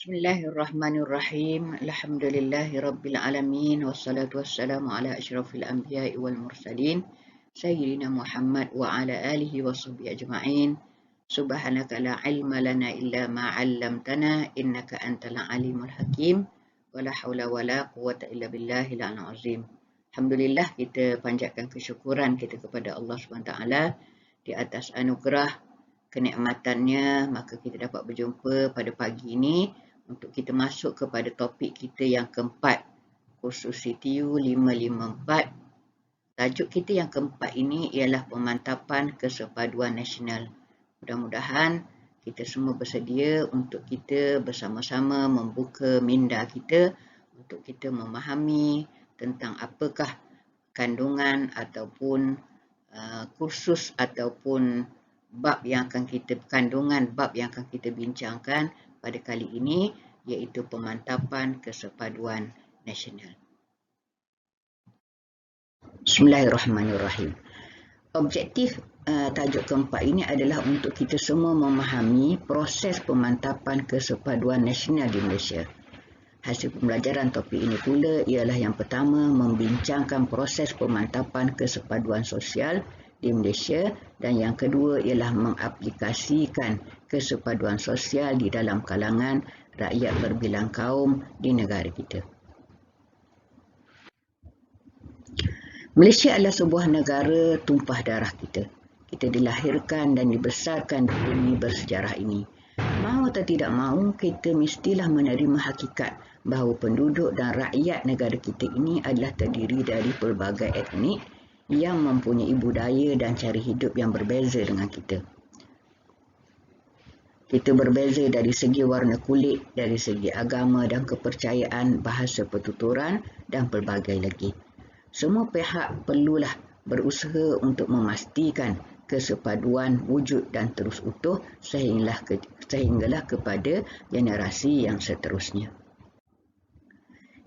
Bismillahirrahmanirrahim. Alhamdulillahirabbil alamin wassalatu wassalamu ala asyrafil anbiya'i wal mursalin sayyidina Muhammad wa ala alihi washabbihi ajma'in. Subhanaka la ilma lana illa ma 'allamtana innaka antal alimul hakim. Wala haula wala quwwata illa billahil aliyyil azim. Alhamdulillah, kita panjatkan kesyukuran kita kepada Allah SWT di atas anugerah kenikmatannya, maka kita dapat berjumpa pada pagi ini untuk kita masuk kepada topik kita yang keempat, kursus CTU 554. Tajuk kita yang keempat ini ialah pemantapan kesepaduan nasional. Mudah-mudahan kita semua bersedia untuk kita bersama-sama membuka minda kita untuk kita memahami tentang apakah kandungan ataupun kursus ataupun bab yang akan kita bincangkan pada kali ini, iaitu pemantapan kesepaduan nasional. Bismillahirrahmanirrahim. Objektif tajuk keempat ini adalah untuk kita semua memahami proses pemantapan kesepaduan nasional di Malaysia. Hasil pembelajaran topik ini pula ialah yang pertama, membincangkan proses pemantapan kesepaduan sosial di Malaysia, dan yang kedua ialah mengaplikasikan kesepaduan sosial di dalam kalangan rakyat berbilang kaum di negara kita. Malaysia adalah sebuah negara tumpah darah kita. Kita dilahirkan dan dibesarkan di bumi bersejarah ini. Mahu atau tidak mahu, kita mestilah menerima hakikat bahawa penduduk dan rakyat negara kita ini adalah terdiri dari pelbagai etnik yang mempunyai budaya dan cara hidup yang berbeza dengan kita. Kita berbeza dari segi warna kulit, dari segi agama dan kepercayaan, bahasa pertuturan dan pelbagai lagi. Semua pihak perlulah berusaha untuk memastikan kesepaduan wujud dan terus utuh sehinggalah kepada generasi yang seterusnya.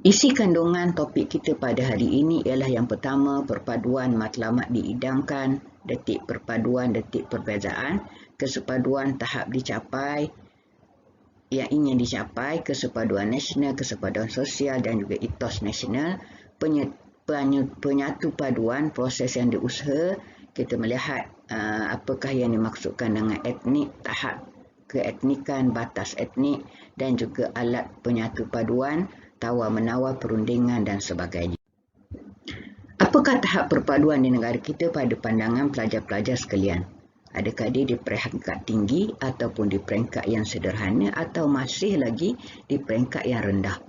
Isi kandungan topik kita pada hari ini ialah yang pertama, perpaduan matlamat diidamkan, detik perpaduan, detik perbezaan, kesepaduan tahap dicapai, yang ingin dicapai, kesepaduan nasional, kesepaduan sosial dan juga etos nasional, penyatu paduan, proses yang diusaha, kita melihat apakah yang dimaksudkan dengan etnik, tahap keetnikan, batas etnik dan juga alat penyatu paduan, tawar-menawar, perundingan dan sebagainya. Apakah tahap perpaduan di negara kita pada pandangan pelajar-pelajar sekalian? Adakah dia di peringkat tinggi ataupun di peringkat yang sederhana atau masih lagi di peringkat yang rendah?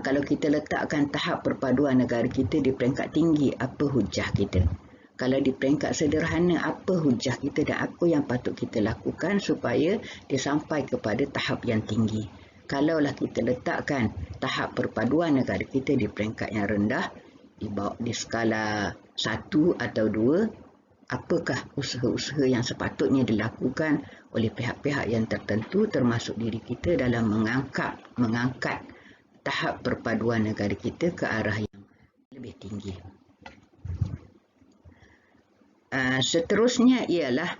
Kalau kita letakkan tahap perpaduan negara kita di peringkat tinggi, apa hujah kita? Kalau di peringkat sederhana, apa hujah kita dan apa yang patut kita lakukan supaya dia sampai kepada tahap yang tinggi? Kalaulah kita letakkan tahap perpaduan negara kita di peringkat yang rendah, di skala 1 atau 2, apakah usaha-usaha yang sepatutnya dilakukan oleh pihak-pihak yang tertentu termasuk diri kita dalam mengangkat tahap perpaduan negara kita ke arah yang lebih tinggi. Seterusnya ialah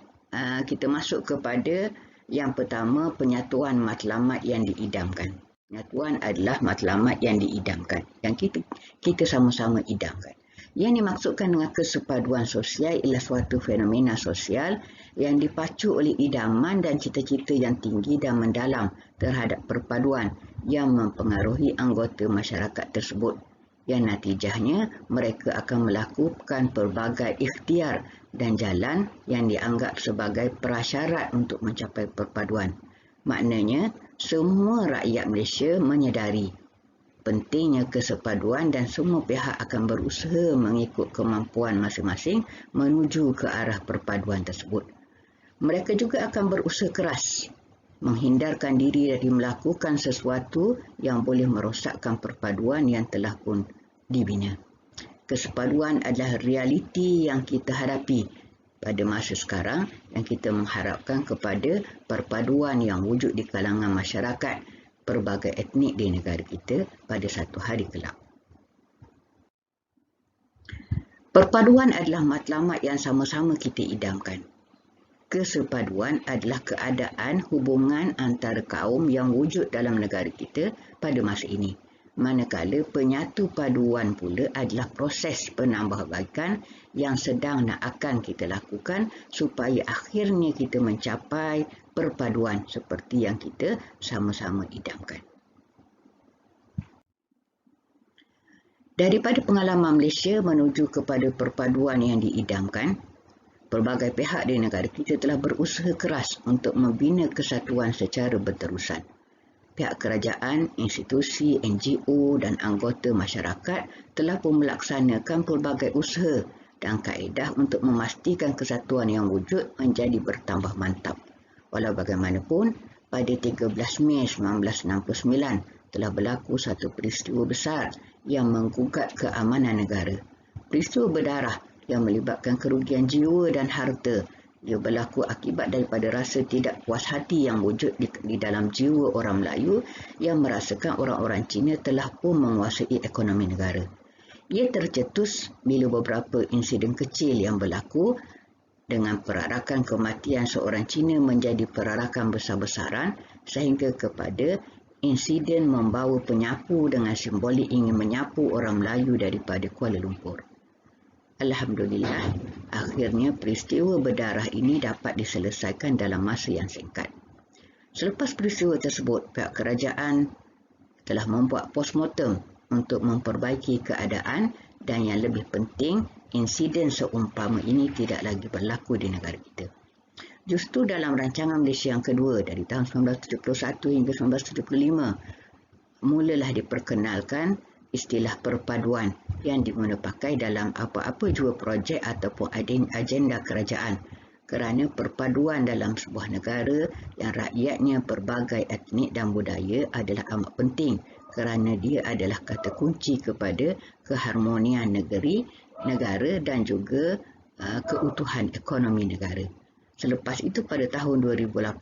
kita masuk kepada yang pertama, penyatuan matlamat yang diidamkan. Penyatuan adalah matlamat yang diidamkan, yang kita sama-sama idamkan. Yang dimaksudkan dengan kesepaduan sosial ialah suatu fenomena sosial yang dipacu oleh idaman dan cita-cita yang tinggi dan mendalam terhadap perpaduan yang mempengaruhi anggota masyarakat tersebut, yang natijahnya mereka akan melakukan pelbagai ikhtiar dan jalan yang dianggap sebagai prasyarat untuk mencapai perpaduan. Maknanya, semua rakyat Malaysia menyedari pentingnya kesepaduan dan semua pihak akan berusaha mengikut kemampuan masing-masing menuju ke arah perpaduan tersebut. Mereka juga akan berusaha keras menghindarkan diri dari melakukan sesuatu yang boleh merosakkan perpaduan yang telah pun dibina. Kesepaduan adalah realiti yang kita hadapi pada masa sekarang, yang kita mengharapkan kepada perpaduan yang wujud di kalangan masyarakat pelbagai etnik di negara kita pada satu hari kelak. Perpaduan adalah matlamat yang sama-sama kita idamkan. Kesepaduan adalah keadaan hubungan antara kaum yang wujud dalam negara kita pada masa ini. Manakala penyatu paduan pula adalah proses penambahbaikan yang sedang nak akan kita lakukan supaya akhirnya kita mencapai perpaduan seperti yang kita sama-sama idamkan. Daripada pengalaman Malaysia menuju kepada perpaduan yang diidamkan, pelbagai pihak di negara kita telah berusaha keras untuk membina kesatuan secara berterusan. Pihak kerajaan, institusi, NGO dan anggota masyarakat telah pun melaksanakan pelbagai usaha dan kaedah untuk memastikan kesatuan yang wujud menjadi bertambah mantap. Walau bagaimanapun, pada 13 Mei 1969 telah berlaku satu peristiwa besar yang menggugat keamanan negara. Peristiwa berdarah yang melibatkan kerugian jiwa dan harta. Ia berlaku akibat daripada rasa tidak puas hati yang wujud di dalam jiwa orang Melayu yang merasakan orang-orang Cina telah pun menguasai ekonomi negara. Ia tercetus bila beberapa insiden kecil yang berlaku dengan perarakan kematian seorang Cina menjadi perarakan besar-besaran sehingga kepada insiden membawa penyapu dengan simbolik ingin menyapu orang Melayu daripada Kuala Lumpur. Alhamdulillah, akhirnya peristiwa berdarah ini dapat diselesaikan dalam masa yang singkat. Selepas peristiwa tersebut, pihak kerajaan telah membuat postmortem untuk memperbaiki keadaan dan yang lebih penting, insiden seumpama ini tidak lagi berlaku di negara kita. Justru dalam rancangan Malaysia yang kedua dari tahun 1971 hingga 1975, mulalah diperkenalkan istilah perpaduan yang diguna pakai dalam apa-apa jua projek ataupun agenda kerajaan kerana perpaduan dalam sebuah negara yang rakyatnya pelbagai etnik dan budaya adalah amat penting kerana dia adalah kata kunci kepada keharmonian negara dan juga keutuhan ekonomi negara. Selepas itu pada tahun 2018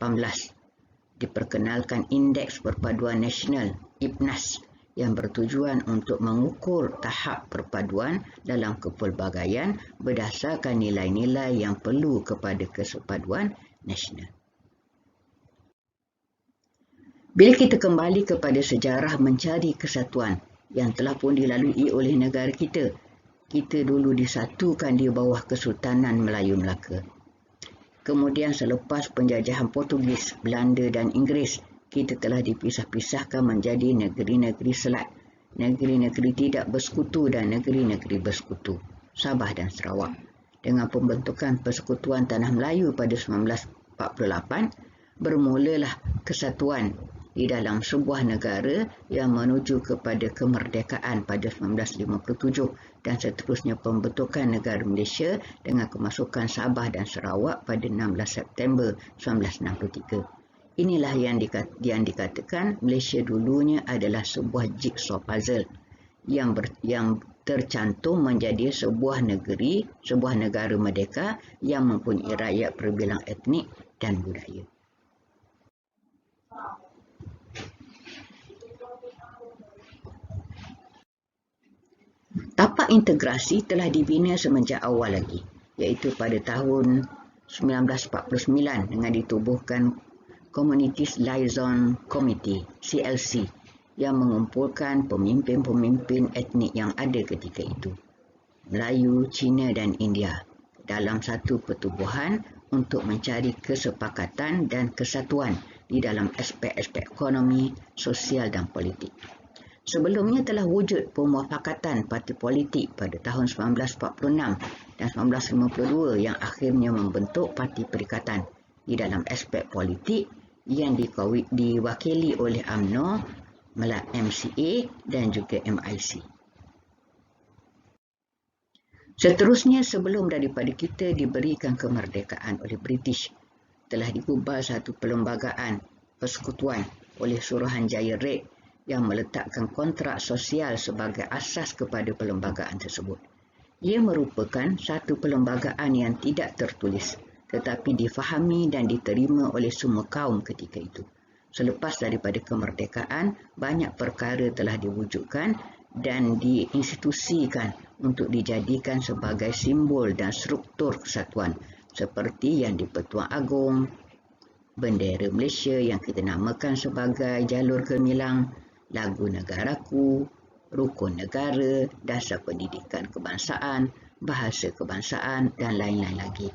diperkenalkan Indeks Perpaduan Nasional IPNAS yang bertujuan untuk mengukur tahap perpaduan dalam kepelbagaian berdasarkan nilai-nilai yang perlu kepada kesepaduan nasional. Bila kita kembali kepada sejarah mencari kesatuan yang telah pun dilalui oleh negara kita, kita dulu disatukan di bawah Kesultanan Melayu Melaka. Kemudian selepas penjajahan Portugis, Belanda dan Inggeris, kita telah dipisah-pisahkan menjadi negeri-negeri selat, negeri-negeri tidak bersekutu dan negeri-negeri bersekutu, Sabah dan Sarawak. Dengan pembentukan Persekutuan Tanah Melayu pada 1948, bermulalah kesatuan di dalam sebuah negara yang menuju kepada kemerdekaan pada 1957 dan seterusnya pembentukan negara Malaysia dengan kemasukan Sabah dan Sarawak pada 16 September 1963. Inilah yang dikatakan Malaysia dulunya adalah sebuah jigsaw puzzle yang tercantum menjadi sebuah negara merdeka yang mempunyai rakyat berbilang etnik dan budaya. Tapak integrasi telah dibina semenjak awal lagi, iaitu pada tahun 1949 dengan ditubuhkan Communities Liaison Committee CLC yang mengumpulkan pemimpin-pemimpin etnik yang ada ketika itu, Melayu, Cina dan India, dalam satu pertubuhan untuk mencari kesepakatan dan kesatuan di dalam aspek-aspek ekonomi, sosial dan politik. Sebelumnya telah wujud pemufakatan parti politik pada tahun 1946 dan 1952 yang akhirnya membentuk Parti Perikatan di dalam aspek politik yang diwakili oleh UMNO, MCA dan juga MIC. Seterusnya, sebelum daripada kita diberikan kemerdekaan oleh British, telah dibubar satu perlembagaan persekutuan oleh Suruhanjaya Red yang meletakkan kontrak sosial sebagai asas kepada perlembagaan tersebut. Ia merupakan satu perlembagaan yang tidak tertulis, tetapi difahami dan diterima oleh semua kaum ketika itu. Selepas daripada kemerdekaan, banyak perkara telah diwujudkan dan diinstitusikan untuk dijadikan sebagai simbol dan struktur kesatuan, seperti yang di Pertuan Agong, bendera Malaysia yang kita namakan sebagai Jalur Gemilang, Lagu Negaraku, Rukun Negara, Dasar Pendidikan Kebangsaan, Bahasa Kebangsaan dan lain-lain lagi.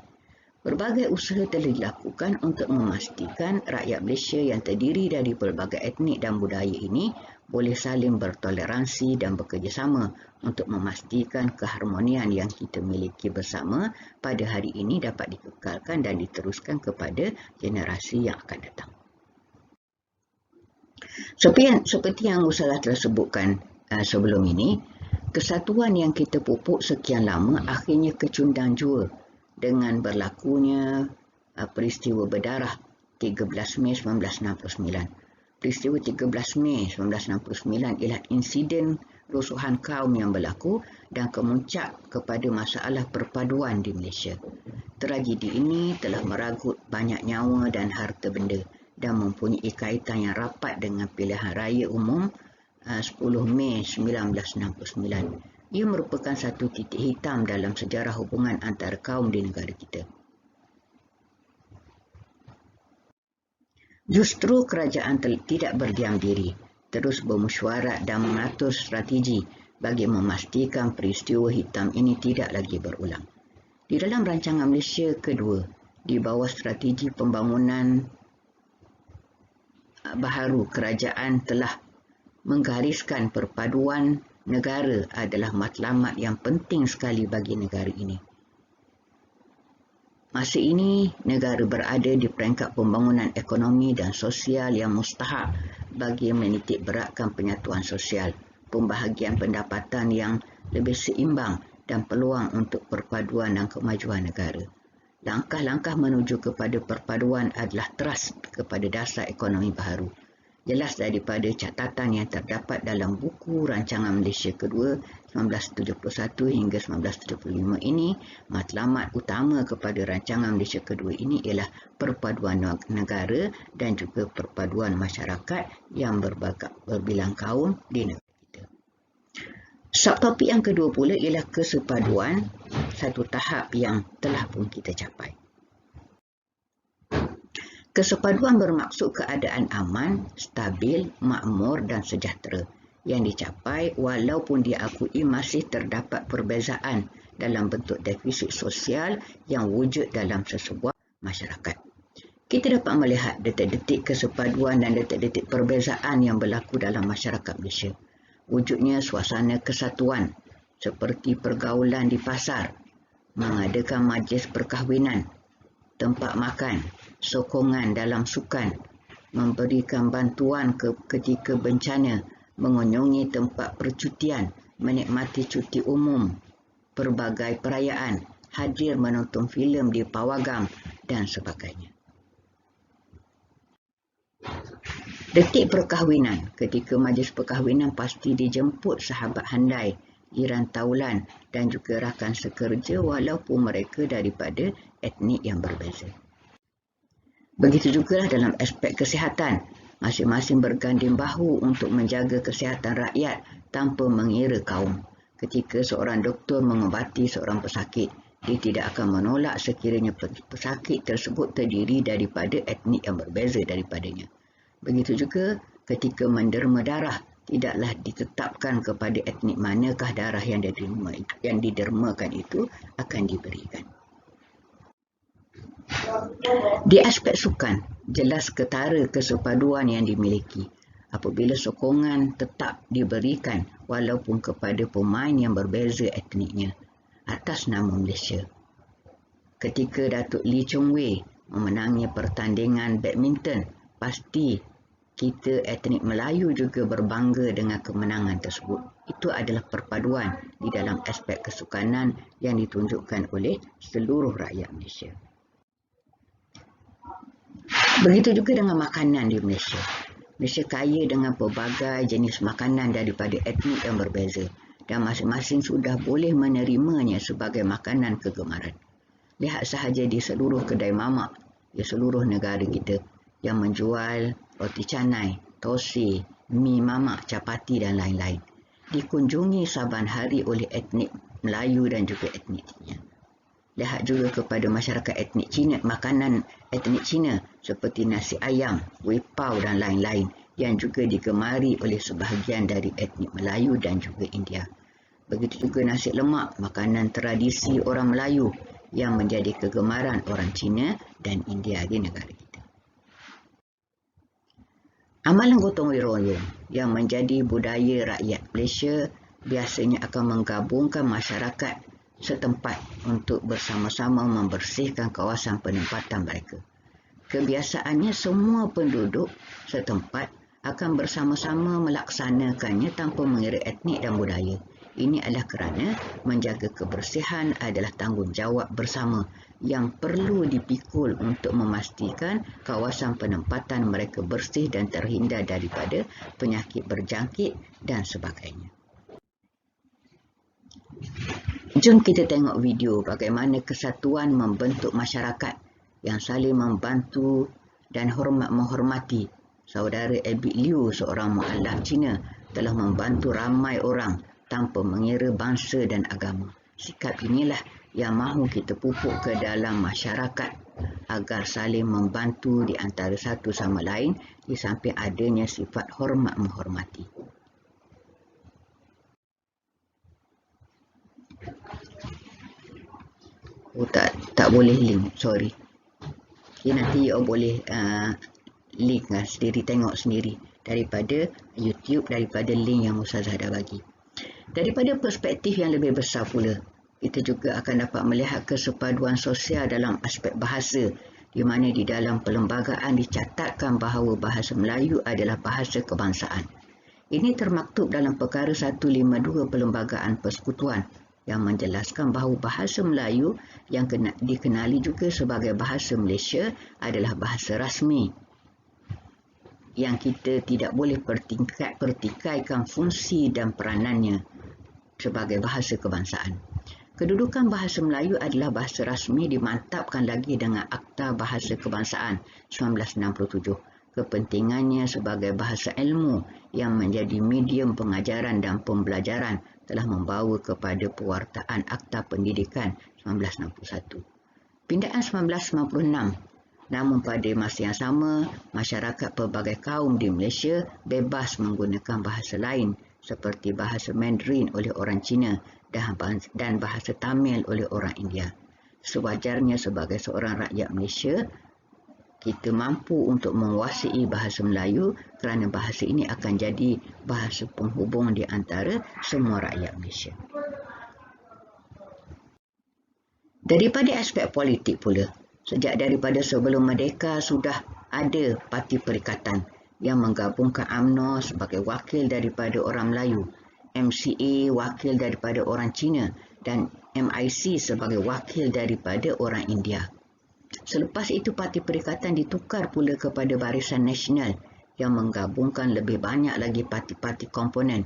Berbagai usaha telah dilakukan untuk memastikan rakyat Malaysia yang terdiri dari pelbagai etnik dan budaya ini boleh saling bertoleransi dan bekerjasama untuk memastikan keharmonian yang kita miliki bersama pada hari ini dapat dikekalkan dan diteruskan kepada generasi yang akan datang. Seperti yang Ustazah telah sebutkan sebelum ini, kesatuan yang kita pupuk sekian lama akhirnya kecundang jua dengan berlakunya peristiwa berdarah 13 Mei 1969. Peristiwa 13 Mei 1969 ialah insiden rusuhan kaum yang berlaku dan kemuncak kepada masalah perpaduan di Malaysia. Tragedi ini telah meragut banyak nyawa dan harta benda dan mempunyai kaitan yang rapat dengan pilihan raya umum 10 Mei 1969. Ia merupakan satu titik hitam dalam sejarah hubungan antara kaum di negara kita. Justru kerajaan tidak berdiam diri, terus bermesyuarat dan mengatur strategi bagi memastikan peristiwa hitam ini tidak lagi berulang. Di dalam rancangan Malaysia kedua, di bawah strategi pembangunan baharu, kerajaan telah menggariskan perpaduan negara adalah matlamat yang penting sekali bagi negara ini. Masa ini, negara berada di peringkat pembangunan ekonomi dan sosial yang mustahak bagi menitik beratkan penyatuan sosial, pembahagian pendapatan yang lebih seimbang dan peluang untuk perpaduan dan kemajuan negara. Langkah-langkah menuju kepada perpaduan adalah teras kepada dasar ekonomi baharu. Jelas daripada catatan yang terdapat dalam buku Rancangan Malaysia Kedua 1971 hingga 1975 ini, matlamat utama kepada Rancangan Malaysia Kedua ini ialah perpaduan negara dan juga perpaduan masyarakat yang berbilang kaum di negara kita. Subtopik yang kedua pula ialah kesepaduan, satu tahap yang telah pun kita capai. Kesepaduan bermaksud keadaan aman, stabil, makmur dan sejahtera yang dicapai walaupun diakui masih terdapat perbezaan dalam bentuk defisit sosial yang wujud dalam sesebuah masyarakat. Kita dapat melihat detik-detik kesepaduan dan detik-detik perbezaan yang berlaku dalam masyarakat Malaysia. Wujudnya suasana kesatuan seperti pergaulan di pasar, mengadakan majlis perkahwinan, tempat makan, sokongan dalam sukan, memberikan bantuan ketika bencana, mengunjungi tempat percutian, menikmati cuti umum, pelbagai perayaan, hadir menonton filem di pawagam dan sebagainya. Detik perkahwinan, ketika majlis perkahwinan pasti dijemput sahabat handai, jiran taulan dan juga rakan sekerja walaupun mereka daripada etnik yang berbeza. Begitu juga dalam aspek kesihatan, masing-masing berganding bahu untuk menjaga kesihatan rakyat tanpa mengira kaum. Ketika seorang doktor mengobati seorang pesakit, dia tidak akan menolak sekiranya pesakit tersebut terdiri daripada etnik yang berbeza daripadanya. Begitu juga ketika menderma darah, tidaklah ditetapkan kepada etnik manakah darah yang didermakan itu akan diberikan. Di aspek sukan, jelas ketara kesepaduan yang dimiliki apabila sokongan tetap diberikan walaupun kepada pemain yang berbeza etniknya atas nama Malaysia. Ketika Datuk Lee Chong Wei memenangi pertandingan badminton, pasti kita etnik Melayu juga berbangga dengan kemenangan tersebut. Itu adalah perpaduan di dalam aspek kesukanan yang ditunjukkan oleh seluruh rakyat Malaysia. Begitu juga dengan makanan di Malaysia. Malaysia kaya dengan pelbagai jenis makanan daripada etnik yang berbeza dan masing-masing sudah boleh menerimanya sebagai makanan kegemaran. Lihat sahaja di seluruh kedai mamak di seluruh negara kita yang menjual roti canai, tosi, mi mamak, capati dan lain-lain. Dikunjungi saban hari oleh etnik Melayu dan juga etnik lainnya. Lihat juga kepada masyarakat etnik Cina, makanan etnik Cina seperti nasi ayam, wipau dan lain-lain yang juga digemari oleh sebahagian dari etnik Melayu dan juga India. Begitu juga nasi lemak, makanan tradisi orang Melayu yang menjadi kegemaran orang Cina dan India di negara kita. Amalan gotong royong yang menjadi budaya rakyat Malaysia biasanya akan menggabungkan masyarakat setempat untuk bersama-sama membersihkan kawasan penempatan mereka. Kebiasaannya semua penduduk setempat akan bersama-sama melaksanakannya tanpa mengira etnik dan budaya. Ini adalah kerana menjaga kebersihan adalah tanggungjawab bersama yang perlu dipikul untuk memastikan kawasan penempatan mereka bersih dan terhindar daripada penyakit berjangkit dan sebagainya. Jom kita tengok video bagaimana kesatuan membentuk masyarakat yang saling membantu dan menghormati. Saudara Abby Liu, seorang mualaf Cina, telah membantu ramai orang tanpa mengira bangsa dan agama. Sikap inilah yang mahu kita pupuk ke dalam masyarakat agar saling membantu di antara satu sama lain di samping adanya sifat hormat menghormati. Oh, tak boleh link, sorry. Okay, nanti boleh link sendiri, tengok sendiri daripada YouTube, daripada link yang Ustazah dah bagi. Daripada perspektif yang lebih besar pula, kita juga akan dapat melihat kesepaduan sosial dalam aspek bahasa, di mana di dalam perlembagaan dicatatkan bahawa bahasa Melayu adalah bahasa kebangsaan. Ini termaktub dalam perkara 152 Perlembagaan Persekutuan yang menjelaskan bahawa bahasa Melayu yang dikenali juga sebagai bahasa Malaysia adalah bahasa rasmi yang kita tidak boleh pertikaikan fungsi dan peranannya sebagai bahasa kebangsaan. Kedudukan bahasa Melayu adalah bahasa rasmi dimantapkan lagi dengan Akta Bahasa Kebangsaan 1967. Kepentingannya sebagai bahasa ilmu yang menjadi medium pengajaran dan pembelajaran telah membawa kepada pewartaan Akta Pendidikan 1961. Pindaan 1996. Namun pada masa yang sama, masyarakat pelbagai kaum di Malaysia bebas menggunakan bahasa lain seperti bahasa Mandarin oleh orang Cina dan bahasa Tamil oleh orang India. Sewajarnya sebagai seorang rakyat Malaysia, kita mampu untuk menguasai bahasa Melayu kerana bahasa ini akan jadi bahasa penghubung di antara semua rakyat Malaysia. Daripada aspek politik pula, sejak daripada sebelum merdeka sudah ada parti perikatan yang menggabungkan UMNO sebagai wakil daripada orang Melayu, MCA wakil daripada orang Cina dan MIC sebagai wakil daripada orang India. Selepas itu parti perikatan ditukar pula kepada Barisan Nasional yang menggabungkan lebih banyak lagi parti-parti komponen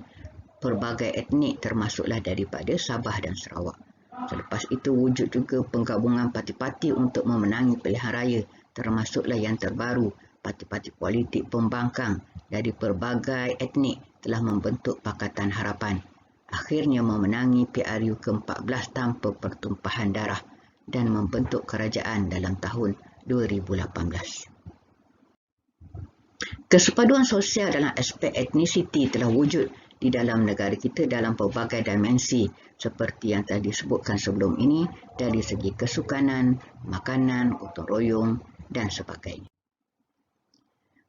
pelbagai etnik termasuklah daripada Sabah dan Sarawak. Selepas itu wujud juga penggabungan parti-parti untuk memenangi pilihan raya, termasuklah yang terbaru parti-parti politik pembangkang dari pelbagai etnik telah membentuk Pakatan Harapan. Akhirnya memenangi PRU ke-14 tanpa pertumpahan darah dan membentuk kerajaan dalam tahun 2018. Kesepaduan sosial dalam aspek etnisiti telah wujud di dalam negara kita dalam pelbagai dimensi seperti yang telah disebutkan sebelum ini dari segi kesukanan, makanan, gotong royong dan sebagainya.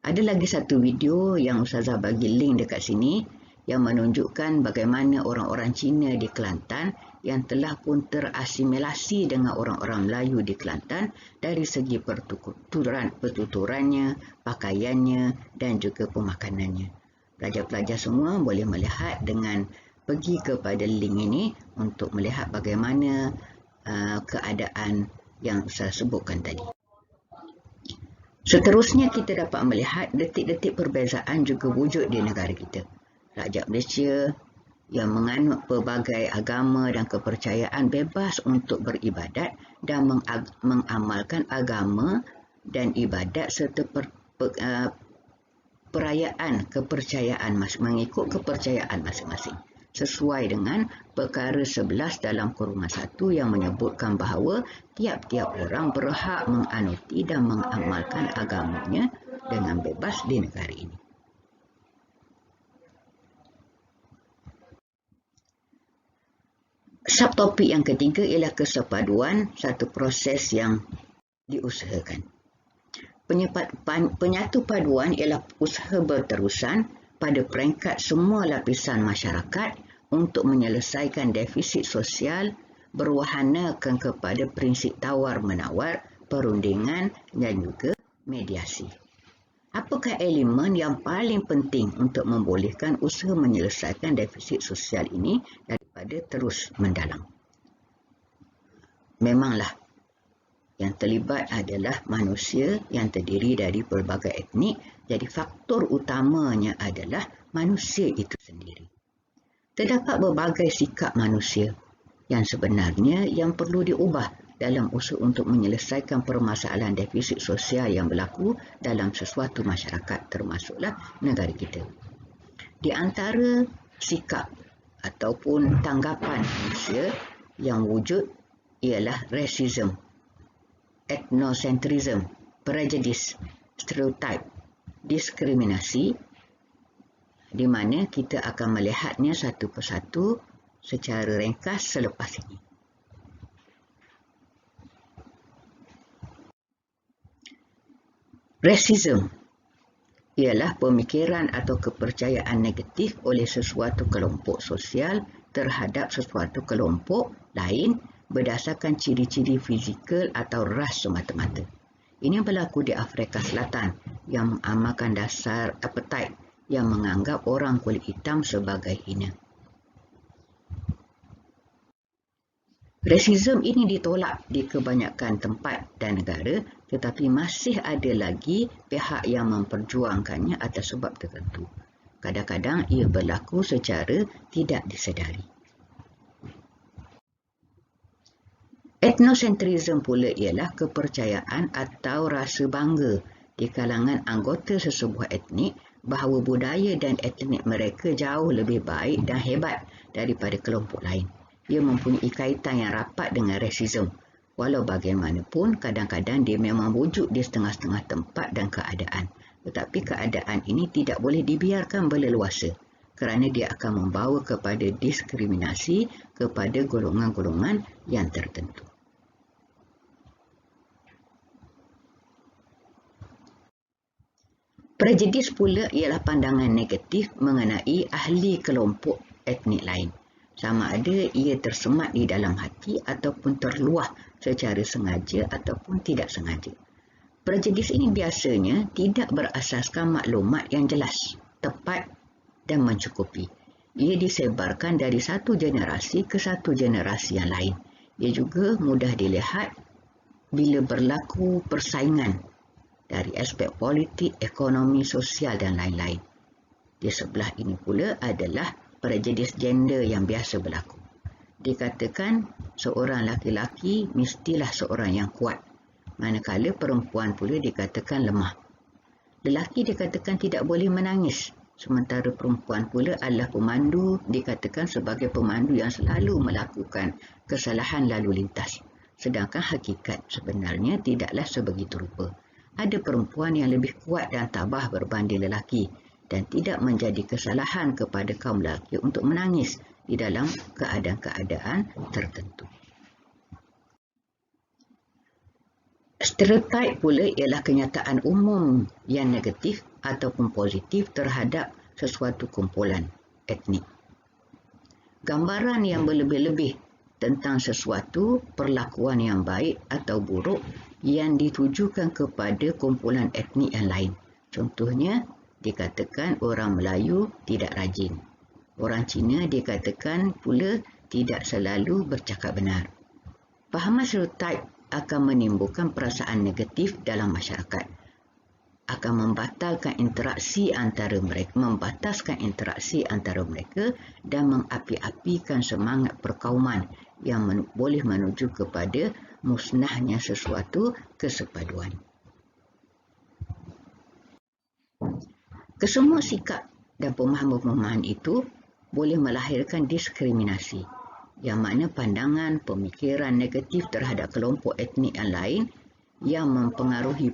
Ada lagi satu video yang Ustazah bagi link dekat sini yang menunjukkan bagaimana orang-orang Cina di Kelantan yang telah pun terasimilasi dengan orang-orang Melayu di Kelantan dari segi pertuturannya, pakaiannya dan juga pemakanannya. Pelajar-pelajar semua boleh melihat dengan pergi kepada link ini untuk melihat bagaimana keadaan yang saya sebutkan tadi. Seterusnya kita dapat melihat detik-detik perbezaan juga wujud di negara kita. Rakyat Malaysia yang menganut pelbagai agama dan kepercayaan bebas untuk beribadat dan mengamalkan agama dan ibadat serta perayaan kepercayaan mengikut kepercayaan masing-masing. sesuai dengan perkara 11 dalam kurungan 1 yang menyebutkan bahawa tiap-tiap orang berhak menganuti dan mengamalkan agamanya dengan bebas di negara ini. Subtopik yang ketiga ialah kesepaduan, satu proses yang diusahakan. Penyatu paduan ialah usaha berterusan pada peringkat semua lapisan masyarakat untuk menyelesaikan defisit sosial berwahanakan kepada prinsip tawar-menawar, perundingan dan juga mediasi. Apakah elemen yang paling penting untuk membolehkan usaha menyelesaikan defisit sosial ini daripada terus mendalam? Memanglah yang terlibat adalah manusia yang terdiri dari pelbagai etnik, jadi faktor utamanya adalah manusia itu sendiri. Terdapat berbagai sikap manusia yang sebenarnya yang perlu diubah dalam usaha untuk menyelesaikan permasalahan defisit sosial yang berlaku dalam sesuatu masyarakat, termasuklah negara kita. Di antara sikap ataupun tanggapan manusia yang wujud ialah racism, ethnocentrism, prejudice, stereotype, diskriminasi, di mana kita akan melihatnya satu persatu secara ringkas selepas ini. Racism ialah pemikiran atau kepercayaan negatif oleh sesuatu kelompok sosial terhadap sesuatu kelompok lain berdasarkan ciri-ciri fizikal atau ras semata-mata. Ini berlaku di Afrika Selatan yang mengamalkan dasar apartheid yang menganggap orang kulit hitam sebagai hina. Rasisme ini ditolak di kebanyakan tempat dan negara, tetapi masih ada lagi pihak yang memperjuangkannya atas sebab tertentu. Kadang-kadang ia berlaku secara tidak disedari. Ethnocentrism pula ialah kepercayaan atau rasa bangga di kalangan anggota sesebuah etnik bahawa budaya dan etnik mereka jauh lebih baik dan hebat daripada kelompok lain. Ia mempunyai kaitan yang rapat dengan rasisme. Walau bagaimanapun, kadang-kadang dia memang wujud di setengah-setengah tempat dan keadaan. Tetapi keadaan ini tidak boleh dibiarkan berleluasa kerana dia akan membawa kepada diskriminasi kepada golongan-golongan yang tertentu. Prejudis pula ialah pandangan negatif mengenai ahli kelompok etnik lain. Sama ada ia tersemat di dalam hati ataupun terluah secara sengaja ataupun tidak sengaja. Prejudis ini biasanya tidak berasaskan maklumat yang jelas, tepat dan mencukupi. Ia disebarkan dari satu generasi ke satu generasi yang lain. Ia juga mudah dilihat bila berlaku persaingan dari aspek politik, ekonomi, sosial dan lain-lain. Di sebelah ini pula adalah prejudis gender yang biasa berlaku. Dikatakan seorang laki-laki mestilah seorang yang kuat, manakala perempuan pula dikatakan lemah. Lelaki dikatakan tidak boleh menangis, sementara perempuan pula adalah pemandu, dikatakan sebagai pemandu yang selalu melakukan kesalahan lalu lintas. Sedangkan hakikat sebenarnya tidaklah sebegitu rupa. Ada perempuan yang lebih kuat dan tabah berbanding lelaki dan tidak menjadi kesalahan kepada kaum lelaki untuk menangis di dalam keadaan-keadaan tertentu. Stereotip pula ialah kenyataan umum yang negatif ataupun positif terhadap sesuatu kumpulan etnik. Gambaran yang berlebih-lebih tentang sesuatu perlakuan yang baik atau buruk yang ditujukan kepada kumpulan etnik yang lain. Contohnya, dikatakan orang Melayu tidak rajin. Orang Cina dikatakan pula tidak selalu bercakap benar. Fahaman stereotip akan menimbulkan perasaan negatif dalam masyarakat, akan membatalkan interaksi antara mereka, membataskan interaksi antara mereka dan mengapi-apikan semangat perkauman yang boleh menuju kepada musnahnya sesuatu kesepaduan. Kesemua sikap dan pemahaman-pemahaman itu boleh melahirkan diskriminasi, yang mana pandangan pemikiran negatif terhadap kelompok etnik yang lain yang mempengaruhi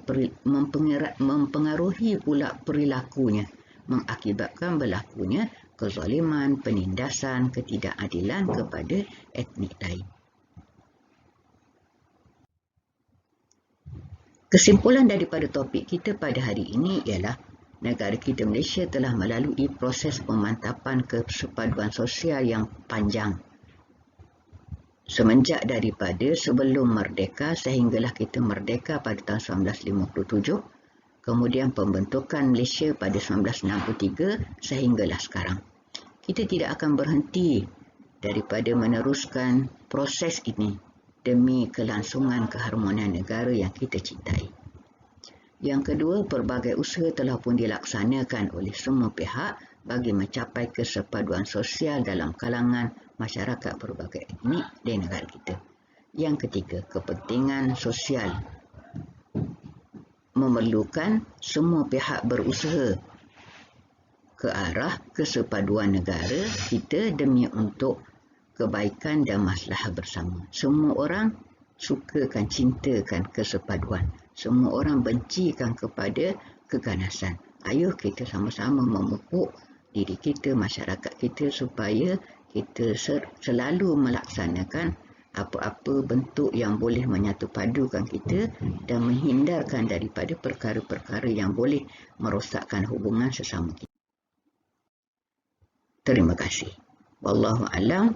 pula perilakunya, mengakibatkan berlakunya kezaliman, penindasan, ketidakadilan kepada etnik lain. Kesimpulan daripada topik kita pada hari ini ialah negara kita Malaysia telah melalui proses pemantapan kesepaduan sosial yang panjang. Semenjak daripada sebelum merdeka sehinggalah kita merdeka pada tahun 1957, kemudian pembentukan Malaysia pada 1963 sehinggalah sekarang. Kita tidak akan berhenti daripada meneruskan proses ini demi kelangsungan keharmonian negara yang kita cintai. Yang kedua, pelbagai usaha telah pun dilaksanakan oleh semua pihak bagi mencapai kesepaduan sosial dalam kalangan masyarakat pelbagai etnik di negara kita. Yang ketiga, kepentingan sosial memerlukan semua pihak berusaha ke arah kesepaduan negara kita demi untuk kebaikan dan maslahah bersama. Semua orang sukakan, cintakan kesepaduan. Semua orang bencikan kepada keganasan. Ayuh kita sama-sama memupuk diri kita, masyarakat kita supaya kita selalu melaksanakan apa-apa bentuk yang boleh menyatu padukan kita dan menghindarkan daripada perkara-perkara yang boleh merosakkan hubungan sesama kita. Terima kasih. Wallahu a'lam.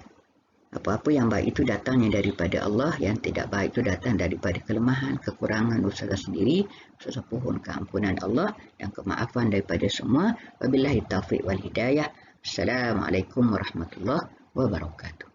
Apa-apa yang baik itu datangnya daripada Allah, yang tidak baik itu datang daripada kelemahan, kekurangan usaha sendiri. Saya pohon keampunan Allah dan kemaafan daripada semua. Wabillahi taufiq wal hidayah. Assalamualaikum warahmatullahi wabarakatuh.